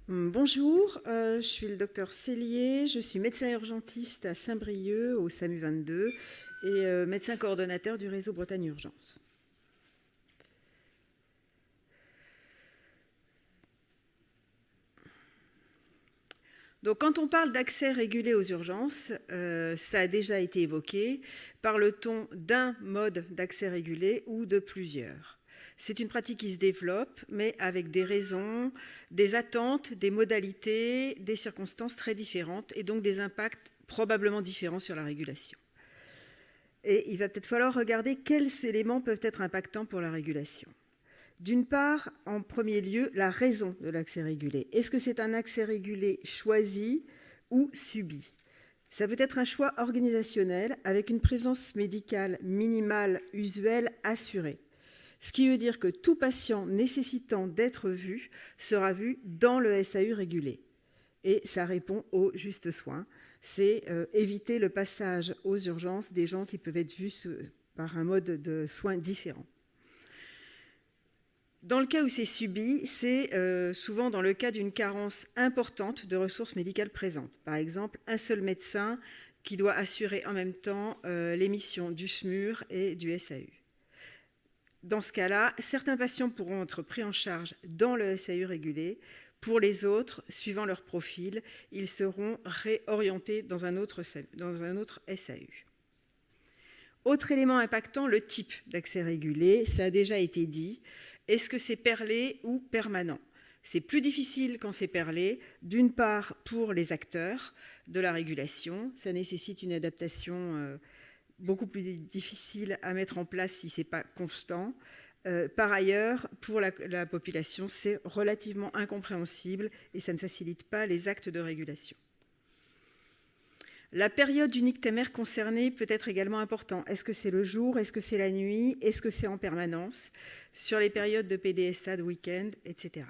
Bonjour, je suis le docteur Cellier, je suis médecin urgentiste à Saint-Brieuc au SAMU 22 et médecin coordonnateur du réseau Bretagne Urgence. Donc, quand on parle d'accès régulé aux urgences, ça a déjà été évoqué, parle-t-on d'un mode d'accès régulé ou de plusieurs? C'est une pratique qui se développe, mais avec des raisons, des attentes, des modalités, des circonstances très différentes et donc des impacts probablement différents sur la régulation. Et il va peut-être falloir regarder quels éléments peuvent être impactants pour la régulation. D'une part, en premier lieu, la raison de l'accès régulé. Est-ce que c'est un accès régulé choisi ou subi? Ça peut être un choix organisationnel avec une présence médicale minimale usuelle assurée. Ce qui veut dire que tout patient nécessitant d'être vu sera vu dans le SAU régulé. Et ça répond aux justes soins. C'est éviter le passage aux urgences des gens qui peuvent être vus par un mode de soins différent. Dans le cas où c'est subi, c'est souvent dans le cas d'une carence importante de ressources médicales présentes. Par exemple, un seul médecin qui doit assurer en même temps les missions du SMUR et du SAU. Dans ce cas-là, certains patients pourront être pris en charge dans le SAU régulé. Pour les autres, suivant leur profil, ils seront réorientés dans un autre SAU. Autre élément impactant, le type d'accès régulé, ça a déjà été dit. Est-ce que c'est perlé ou permanent? C'est plus difficile quand c'est perlé, d'une part pour les acteurs de la régulation, ça nécessite une adaptation beaucoup plus difficile à mettre en place si ce n'est pas constant. Par ailleurs, pour la population, c'est relativement incompréhensible et ça ne facilite pas les actes de régulation. La période du nictémère concernée peut être également importante. Est-ce que c'est le jour? Est-ce que c'est la nuit? Est-ce que c'est en permanence? Sur les périodes de PDSA, de week-end, etc.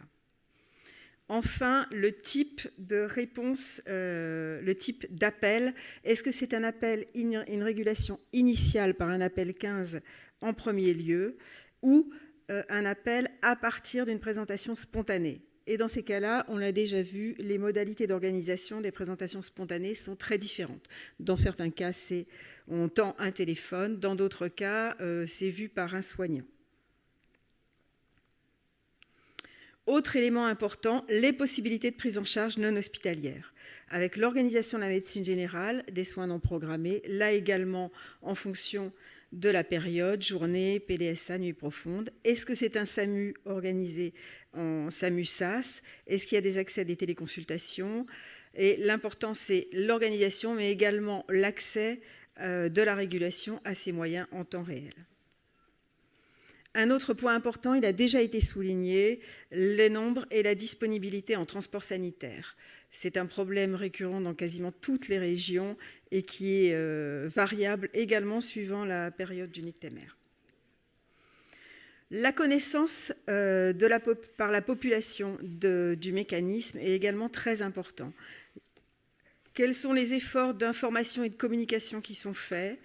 Enfin, le type de réponse, le type d'appel. Est-ce que c'est un appel, une régulation initiale par un appel 15 en premier lieu ou un appel à partir d'une présentation spontanée? Et dans ces cas-là, on l'a déjà vu, les modalités d'organisation des présentations spontanées sont très différentes. Dans certains cas, on tend un téléphone. Dans d'autres cas, c'est vu par un soignant. Autre élément important, les possibilités de prise en charge non hospitalière. Avec l'organisation de la médecine générale, des soins non programmés, là également en fonction de la période, journée, PDSA, nuit profonde. Est-ce que c'est un SAMU organisé en SAMU-SAS? Est-ce qu'il y a des accès à des téléconsultations? Et l'important, c'est l'organisation, mais également l'accès de la régulation à ces moyens en temps réel. Un autre point important, il a déjà été souligné, les nombres et la disponibilité en transport sanitaire. C'est un problème récurrent dans quasiment toutes les régions et qui est variable également suivant la période du nictémère. La connaissance par la population du mécanisme est également très important. Quels sont les efforts d'information et de communication qui sont faits?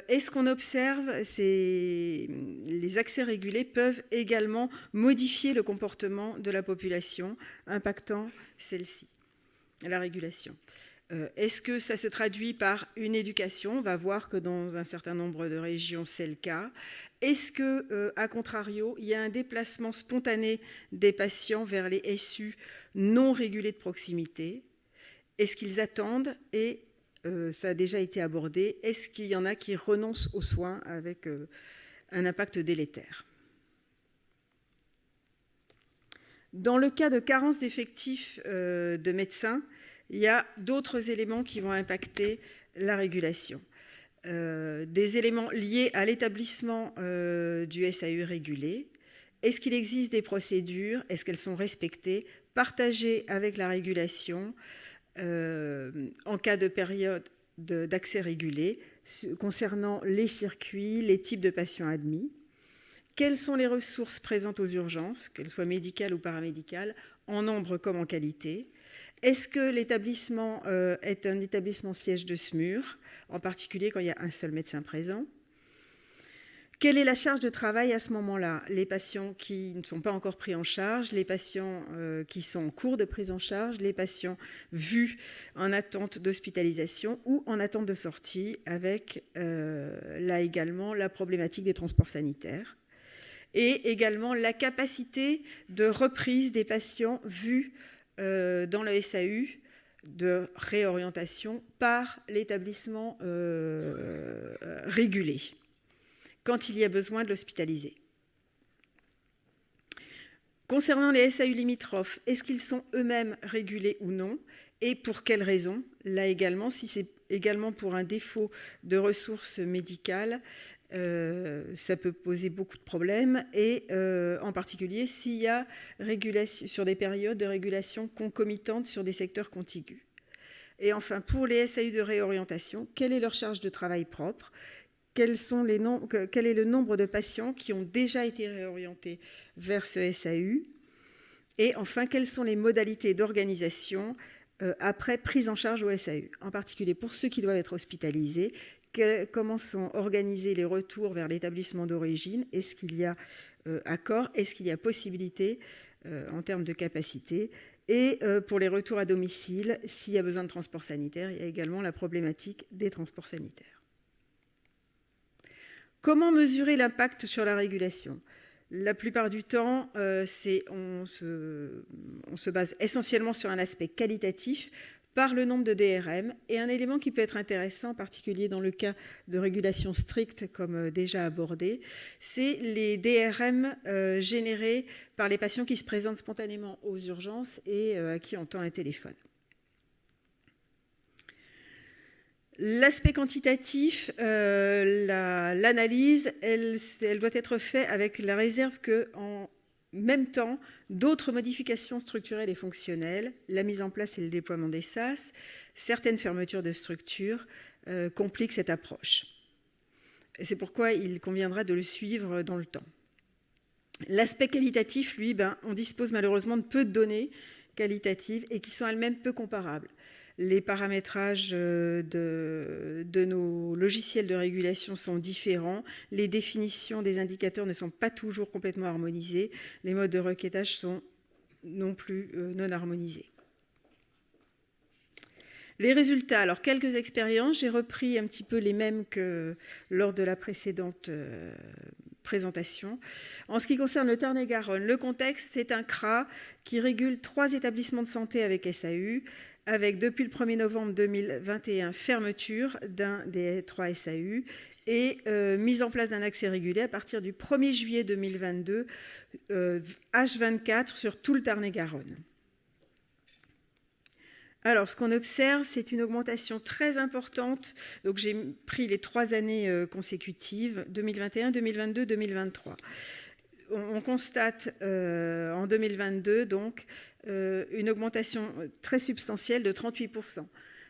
Est-ce qu'on observe les accès régulés peuvent également modifier le comportement de la population, impactant celle-ci, la régulation? Est-ce que ça se traduit par une éducation? On va voir que dans un certain nombre de régions, c'est le cas. Est-ce que, à contrario, il y a un déplacement spontané des patients vers les SU non régulés de proximité? Est-ce qu'ils attendent et ça a déjà été abordé. Est-ce qu'il y en a qui renoncent aux soins avec un impact délétère? Dans le cas de carence d'effectifs de médecins, il y a d'autres éléments qui vont impacter la régulation. Des éléments liés à l'établissement du SAU régulé. Est-ce qu'il existe des procédures? Est-ce qu'elles sont respectées? Partagées avec la régulation en cas de période d'accès régulé concernant les circuits, les types de patients admis. Quelles sont les ressources présentes aux urgences, qu'elles soient médicales ou paramédicales, en nombre comme en qualité? Est-ce que l'établissement est un établissement siège de SMUR, en particulier quand il y a un seul médecin présent? Quelle est la charge de travail à ce moment-là? Les patients qui ne sont pas encore pris en charge, les patients qui sont en cours de prise en charge, les patients vus en attente d'hospitalisation ou en attente de sortie, avec là également la problématique des transports sanitaires et également la capacité de reprise des patients vus dans le SAU de réorientation par l'établissement régulé quand il y a besoin de l'hospitaliser. Concernant les SAU limitrophes, est-ce qu'ils sont eux-mêmes régulés ou non? Et pour quelles raisons? Là également, si c'est également pour un défaut de ressources médicales, ça peut poser beaucoup de problèmes, et en particulier s'il y a sur des périodes de régulation concomitantes sur des secteurs contigus. Et enfin, pour les SAU de réorientation, quelle est leur charge de travail propre? Quel est le nombre de patients qui ont déjà été réorientés vers ce SAU? Et enfin, quelles sont les modalités d'organisation après prise en charge au SAU? En particulier pour ceux qui doivent être hospitalisés, comment sont organisés les retours vers l'établissement d'origine? Est-ce qu'il y a accord? Est-ce qu'il y a possibilité en termes de capacité? Et pour les retours à domicile, s'il y a besoin de transport sanitaire, il y a également la problématique des transports sanitaires. Comment mesurer l'impact sur la régulation? La plupart du temps, on se base essentiellement sur un aspect qualitatif par le nombre de DRM, et un élément qui peut être intéressant, en particulier dans le cas de régulation stricte comme déjà abordé, c'est les DRM générés par les patients qui se présentent spontanément aux urgences et à qui on tend un téléphone. L'aspect quantitatif, l'analyse, elle doit être faite avec la réserve qu'en même temps, d'autres modifications structurelles et fonctionnelles, la mise en place et le déploiement des SAS, certaines fermetures de structures, compliquent cette approche. C'est pourquoi il conviendra de le suivre dans le temps. L'aspect qualitatif, lui, on dispose malheureusement de peu de données qualitatives et qui sont elles-mêmes peu comparables. Les paramétrages de nos logiciels de régulation sont différents. Les définitions des indicateurs ne sont pas toujours complètement harmonisées. Les modes de requêtage sont non plus non harmonisés. Les résultats, alors quelques expériences, j'ai repris un petit peu les mêmes que lors de la précédente présentation. En ce qui concerne le Tarn-et-Garonne, le contexte, c'est un CRA qui régule 3 établissements de santé avec SAU, avec depuis le 1er novembre 2021 fermeture d'un des 3 SAU et mise en place d'un accès régulé à partir du 1er juillet 2022, H24 sur tout le Tarn-et-Garonne. Alors, ce qu'on observe, c'est une augmentation très importante. Donc, j'ai pris les 3 années consécutives, 2021, 2022, 2023. On constate en 2022, donc, une augmentation très substantielle de 38%.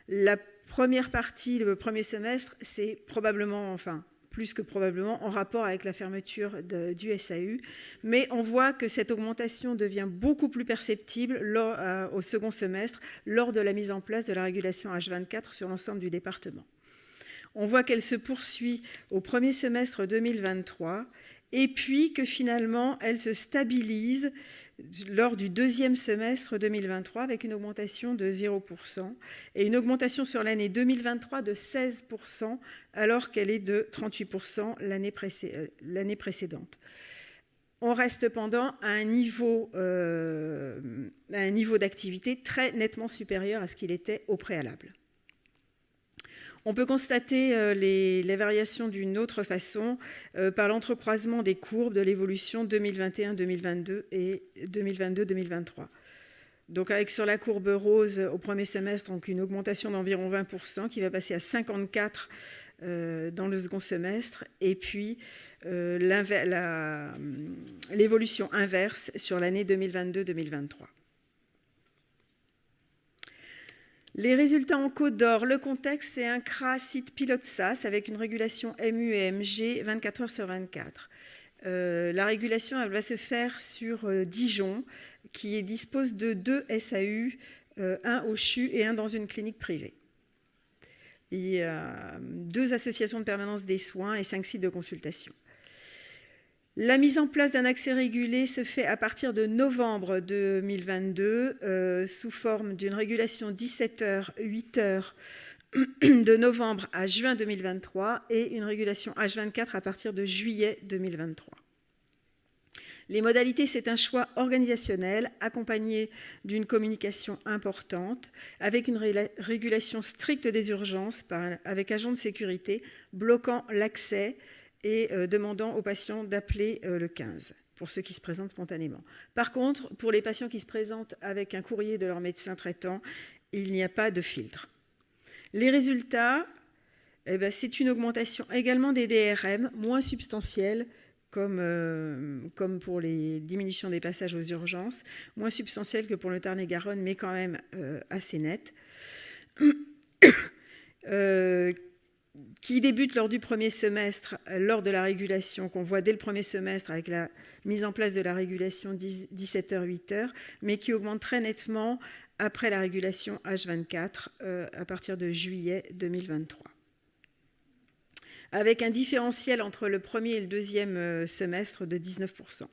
La première partie, le premier semestre, c'est probablement, enfin, plus que probablement, en rapport avec la fermeture du SAU. Mais on voit que cette augmentation devient beaucoup plus perceptible au second semestre, lors de la mise en place de la régulation H24 sur l'ensemble du département. On voit qu'elle se poursuit au premier semestre 2023, et puis que finalement, elle se stabilise lors du deuxième semestre 2023 avec une augmentation de 0% et une augmentation sur l'année 2023 de 16% alors qu'elle est de 38% l'année précédente. On reste cependant à un niveau d'activité très nettement supérieur à ce qu'il était au préalable. On peut constater les variations d'une autre façon par l'entrecroisement des courbes de l'évolution 2021-2022 et 2022-2023. Donc avec sur la courbe rose au premier semestre, donc une augmentation d'environ 20% qui va passer à 54 dans le second semestre, et puis l'évolution inverse sur l'année 2022-2023. Les résultats en Côte d'Or, le contexte, c'est un CRA site pilote SAS avec une régulation MU et MG 24 heures sur 24. La régulation, elle va se faire sur Dijon, qui dispose de 2 SAU, un au CHU et un dans une clinique privée. Il y a 2 associations de permanence des soins et 5 sites de consultation. La mise en place d'un accès régulé se fait à partir de novembre 2022 sous forme d'une régulation 17h, 8h de novembre à juin 2023 et une régulation H24 à partir de juillet 2023. Les modalités, c'est un choix organisationnel accompagné d'une communication importante, avec une régulation stricte des urgences avec agent de sécurité bloquant l'accès et demandant aux patients d'appeler le 15 pour ceux qui se présentent spontanément. Par contre, pour les patients qui se présentent avec un courrier de leur médecin traitant, il n'y a pas de filtre. Les résultats, c'est une augmentation également des DRM, moins substantielle, comme pour les diminutions des passages aux urgences, moins substantielle que pour le Tarn-et-Garonne, mais quand même assez nette, qui débute lors du premier semestre, lors de la régulation, qu'on voit dès le premier semestre avec la mise en place de la régulation 17h, 8h, mais qui augmente très nettement après la régulation H24 à partir de juillet 2023. Avec un différentiel entre le premier et le deuxième semestre de 19%.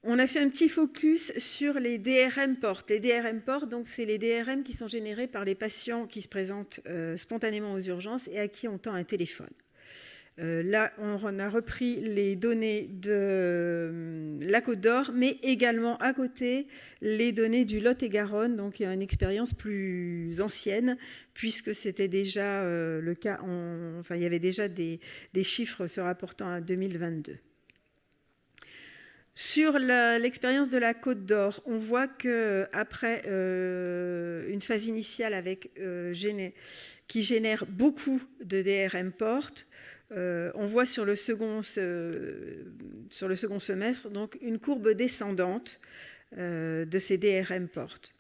On a fait un petit focus sur les DRM portes. Les DRM portes, donc, c'est les DRM qui sont générés par les patients qui se présentent spontanément aux urgences et à qui on tend un téléphone. Là, on a repris les données de la Côte d'Or, mais également à côté les données du Lot-et-Garonne, donc il y a une expérience plus ancienne, puisque c'était déjà le cas, il y avait déjà des chiffres se rapportant à 2022. Sur l'expérience de la Côte d'Or, on voit qu'après une phase initiale qui génère beaucoup de DRM portes, on voit sur le second semestre donc une courbe descendante de ces DRM portes.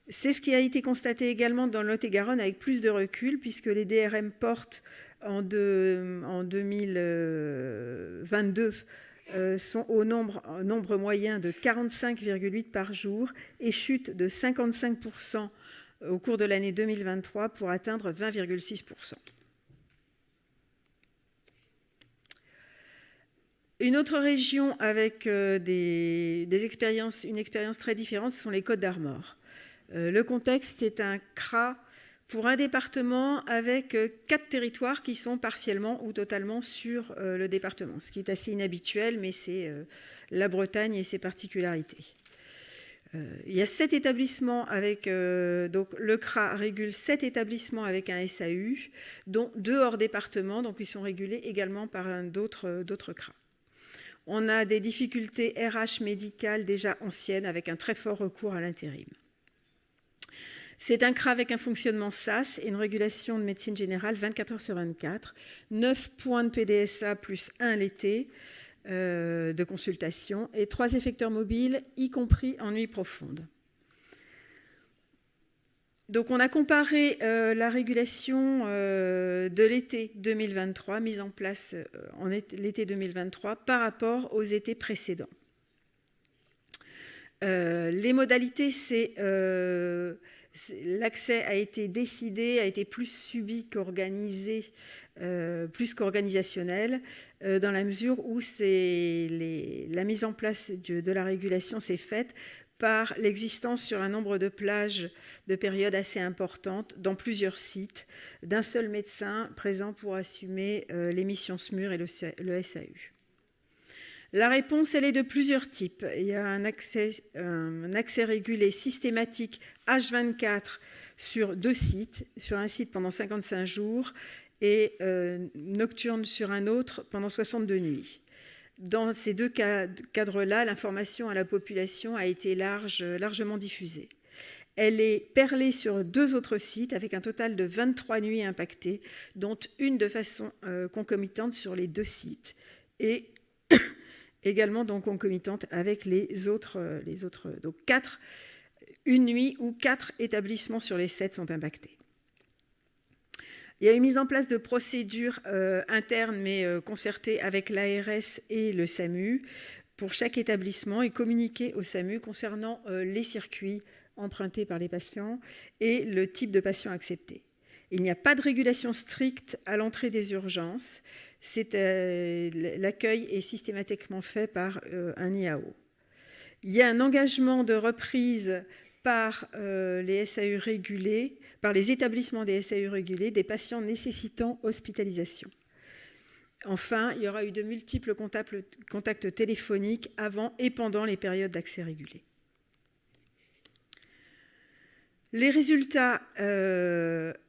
C'est ce qui a été constaté également dans le Lot-et-Garonne avec plus de recul, puisque les DRM portes en 2022 sont au nombre moyen de 45,8 par jour et chutent de 55% au cours de l'année 2023 pour atteindre 20,6%. Une autre région avec une expérience très différente sont les Côtes-d'Armor. Le contexte est un CRA pour un département avec 4 territoires qui sont partiellement ou totalement sur le département, ce qui est assez inhabituel, mais c'est la Bretagne et ses particularités. Il y a 7 établissements avec... donc le CRA régule 7 établissements avec un SAU, dont 2 hors département, donc ils sont régulés également par d'autres CRA. On a des difficultés RH médicales déjà anciennes avec un très fort recours à l'intérim. C'est un CRA avec un fonctionnement SAS et une régulation de médecine générale 24 heures sur 24, 9 points de PDSA plus 1 l'été de consultation et 3 effecteurs mobiles, y compris en nuit profonde. Donc on a comparé la régulation de l'été 2023, mise en place en l'été 2023, par rapport aux étés précédents. Les modalités, l'accès a été décidé, a été plus subi qu'organisé, plus qu'organisationnel, dans la mesure où la mise en place de la régulation s'est faite par l'existence sur un nombre de plages de périodes assez importantes dans plusieurs sites, d'un seul médecin présent pour assumer les missions SMUR et le SAU. La réponse, elle est de plusieurs types. Il y a un accès régulé systématique H24 sur 2 sites, sur un site pendant 55 jours et nocturne sur un autre pendant 62 nuits. Dans ces 2 cadres-là, l'information à la population a été largement diffusée. Elle est perlée sur 2 autres sites avec un total de 23 nuits impactées, dont une de façon concomitante sur les 2 sites et également donc concomitante avec les autres. Donc 4, une nuit où 4 établissements sur les 7 sont impactés. Il y a une mise en place de procédures internes mais concertées avec l'ARS et le SAMU pour chaque établissement et communiquées au SAMU concernant les circuits empruntés par les patients et le type de patient accepté. Il n'y a pas de régulation stricte à l'entrée des urgences. L'accueil est systématiquement fait par un IAO. Il y a un engagement de reprise par les SAU régulés, par les établissements des SAU régulés, des patients nécessitant hospitalisation. Enfin, il y aura eu de multiples contacts téléphoniques avant et pendant les périodes d'accès régulé. Les résultats,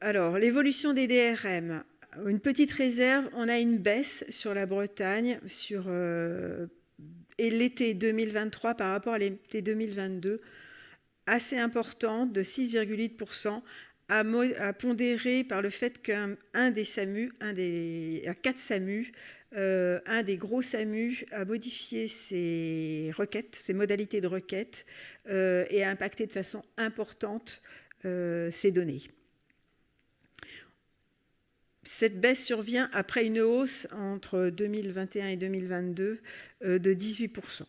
alors l'évolution des DRM, une petite réserve, on a une baisse sur la Bretagne et l'été 2023 par rapport à l'été 2022, assez importante, de 6,8%, à pondérer par le fait qu'un des SAMU, à 4 SAMU, un des gros SAMU a modifié ses requêtes, ses modalités de requête et a impacté de façon importante ces données. Cette baisse survient après une hausse entre 2021 et 2022 de 18%.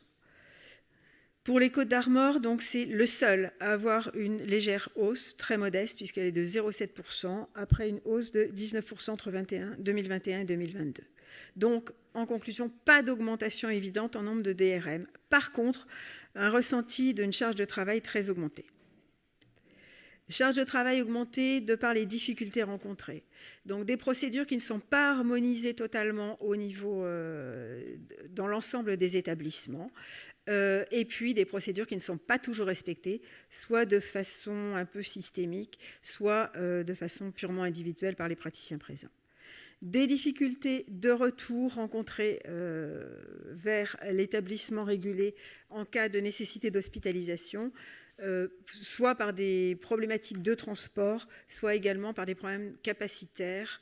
Pour les Côtes-d'Armor, donc c'est le seul à avoir une légère hausse, très modeste, puisqu'elle est de 0,7%, après une hausse de 19% entre 2021 et 2022. Donc, en conclusion, pas d'augmentation évidente en nombre de DRM. Par contre, un ressenti d'une charge de travail très augmentée. Charge de travail augmentée de par les difficultés rencontrées. Donc des procédures qui ne sont pas harmonisées totalement au niveau dans l'ensemble des établissements. Et puis des procédures qui ne sont pas toujours respectées, soit de façon un peu systémique, soit de façon purement individuelle par les praticiens présents. Des difficultés de retour rencontrées vers l'établissement régulé en cas de nécessité d'hospitalisation, soit par des problématiques de transport, soit également par des problèmes capacitaires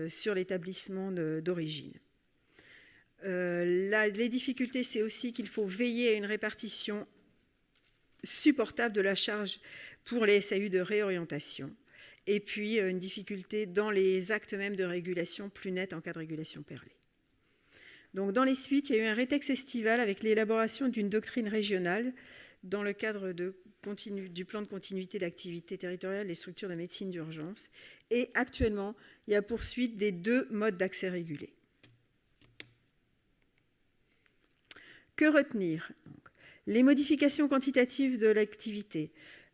sur l'établissement d'origine. Les difficultés, c'est aussi qu'il faut veiller à une répartition supportable de la charge pour les SAU de réorientation. Et puis, une difficulté dans les actes mêmes de régulation plus nets en cas de régulation perlée. Donc, dans les suites, il y a eu un rétexte estival avec l'élaboration d'une doctrine régionale dans le cadre du plan de continuité d'activité territoriale des structures de médecine d'urgence. Et actuellement, il y a poursuite des 2 modes d'accès régulés. Que retenir ? Donc, les modifications quantitatives de l'activité,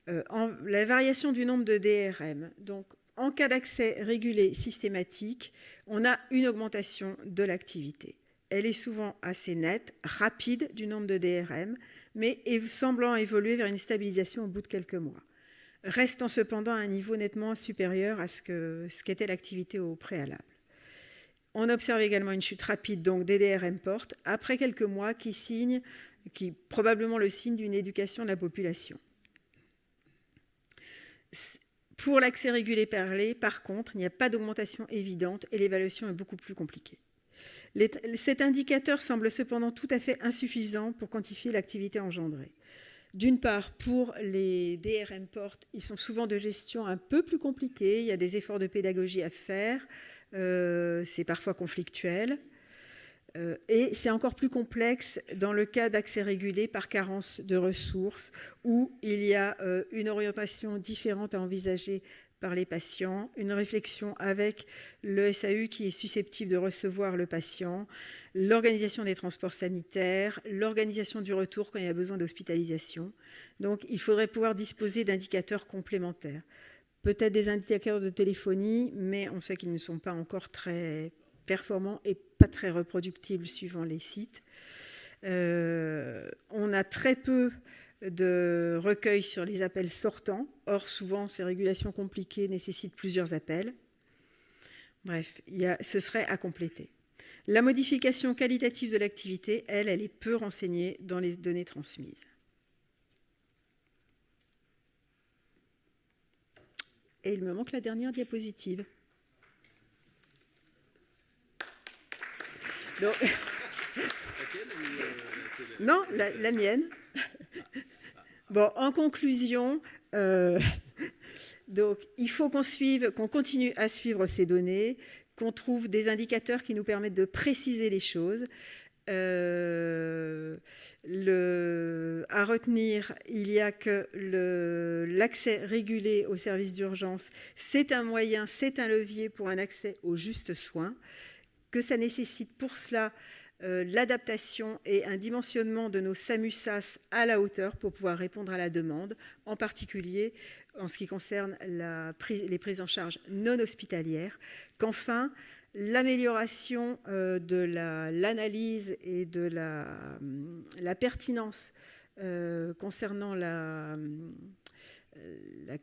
la variation du nombre de DRM. Donc, en cas d'accès régulé systématique, on a une augmentation de l'activité. Elle est souvent assez nette, rapide du nombre de DRM, mais semblant évoluer vers une stabilisation au bout de quelques mois, restant cependant à un niveau nettement supérieur à ce qu'était l'activité au préalable. On observe également une chute rapide donc des DRM portes après quelques mois qui probablement le signe d'une éducation de la population. Pour l'accès régulé perlé, par contre, il n'y a pas d'augmentation évidente et l'évaluation est beaucoup plus compliquée. Cet indicateur semble cependant tout à fait insuffisant pour quantifier l'activité engendrée. D'une part, pour les DRM portes, ils sont souvent de gestion un peu plus compliqués, il y a des efforts de pédagogie à faire, c'est parfois conflictuel. Et c'est encore plus complexe dans le cas d'accès régulé par carence de ressources où il y a une orientation différente à envisager par les patients, une réflexion avec le SAU qui est susceptible de recevoir le patient, l'organisation des transports sanitaires, l'organisation du retour quand il y a besoin d'hospitalisation. Donc, il faudrait pouvoir disposer d'indicateurs complémentaires. Peut-être des indicateurs de téléphonie, mais on sait qu'ils ne sont pas encore très performants et pas très reproductibles suivant les sites. On a très peu de recueil sur les appels sortants. Or, souvent, ces régulations compliquées nécessitent plusieurs appels. Bref, ce serait à compléter. La modification qualitative de l'activité, elle est peu renseignée dans les données transmises. Et il me manque la dernière diapositive. Donc... Non, la mienne. Bon, en conclusion, donc, il faut qu'on continue à suivre ces données, qu'on trouve des indicateurs qui nous permettent de préciser les choses. À retenir, il y a que l'accès régulé aux services d'urgence, c'est un moyen, c'est un levier pour un accès aux justes soins, que ça nécessite pour cela l'adaptation et un dimensionnement de nos SAMU-SAS à la hauteur pour pouvoir répondre à la demande, en particulier en ce qui concerne les prises en charge non hospitalières, qu'enfin, l'amélioration de l'analyse et de la pertinence concernant la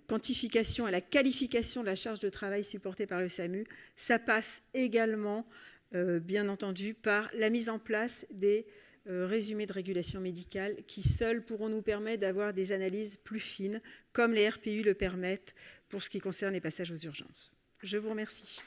quantification et la qualification de la charge de travail supportée par le SAMU, ça passe également, bien entendu, par la mise en place des résumés de régulation médicale qui seuls pourront nous permettre d'avoir des analyses plus fines, comme les RPU le permettent pour ce qui concerne les passages aux urgences. Je vous remercie.